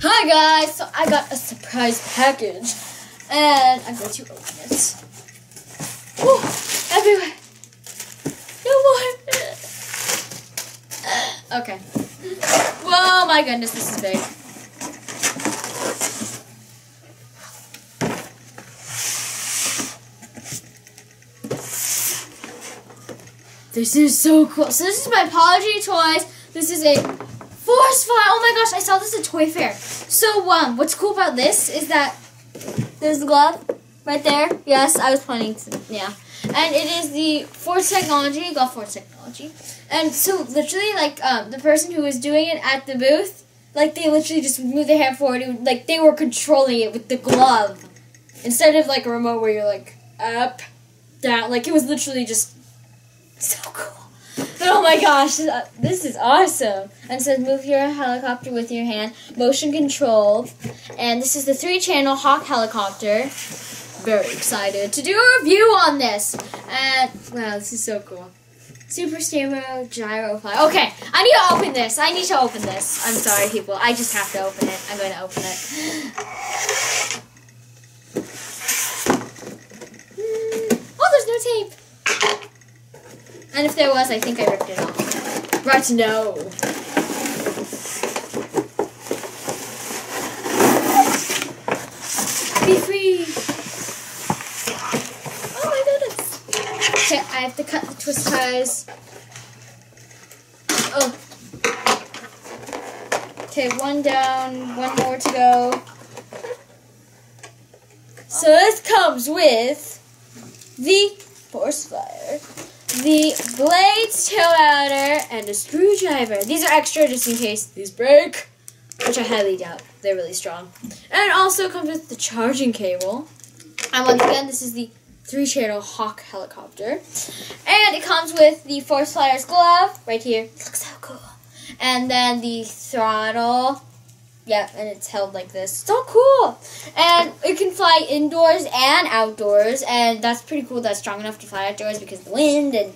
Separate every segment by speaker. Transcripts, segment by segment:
Speaker 1: Hi guys, so I got a surprise package and I'm going to open it. Woo, everywhere. No more. Okay. Whoa, my goodness, this is big. This is so cool. So this is my Apology Toys. This is a ForceFlyer. Oh my gosh, I saw this at Toy Fair. So what's cool about this is that there's the glove right there. Yes, I was pointing to, yeah. And it is the Force Technology, Glove Force Technology. And so literally, like, the person who was doing it at the booth, like, they literally just moved their hand forward. It, like, they were controlling it with the glove. Instead of, like, a remote where you're, like, up, down. Like, it was literally just so cool. Oh my gosh, this is awesome. And it says move your helicopter with your hand, motion controlled. And this is the 3-channel Hawk helicopter. Very excited to do a review on this. And wow, this is so cool. Super Stereo Gyro Fly. Okay, I need to open this. I'm sorry, people. I just have to open it. I'm going to open it. Oh, there's no tape. And if there was, I think I ripped it off. Right, no. Be free. Oh my goodness. Okay, I have to cut the twist ties. Oh. Okay, one down, one more to go. So this comes with the ForceFlyer, the blades, tail outer, and a screwdriver. These are extra just in case these break, which I highly doubt. They're really strong. And it also comes with the charging cable. And once again, this is the 3-channel Hawk helicopter. And it comes with the ForceFlyers glove right here. It looks so cool. And then the throttle. Yeah, and it's held like this. So cool! And it can fly indoors and outdoors, and that's pretty cool. That's strong enough to fly outdoors because of the wind and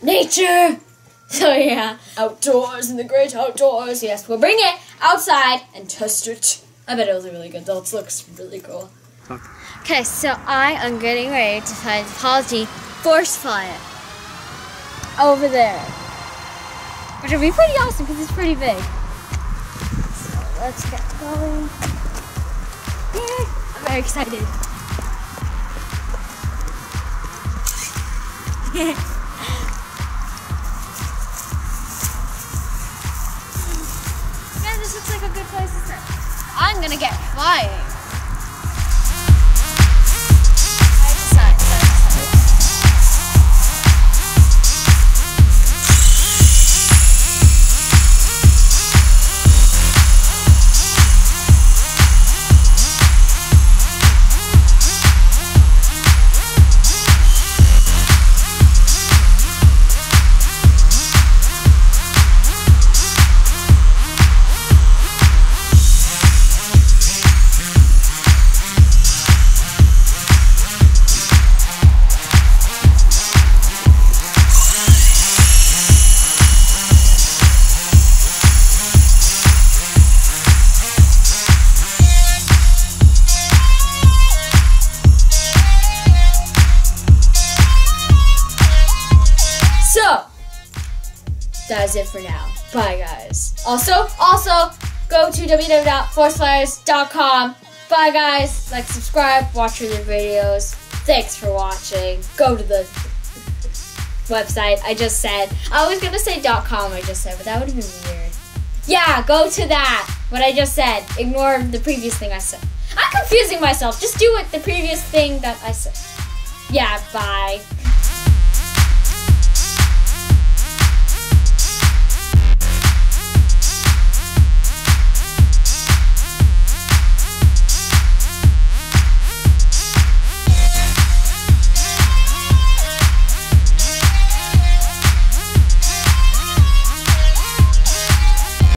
Speaker 1: nature. So yeah, outdoors in the great outdoors. Yes, we'll bring it outside and test it. I bet it'll do really good though. It looks really cool. Okay, so I am getting ready to find Apology ForceFlyer over there, which will be pretty awesome because it's pretty big. Let's get going. Yeah, I'm very excited. Man, this looks like a good place to start. I'm gonna get flying. That is it for now. Bye, guys. Also, go to www.forceflyers.com. Bye, guys. Like, subscribe, watch other videos. Thanks for watching. Go to the website I just said. I was gonna say .com I just said, but that would have been weird. Yeah, go to that. What I just said. Ignore the previous thing I said. I'm confusing myself. Just do it. The previous thing that I said. Yeah, bye.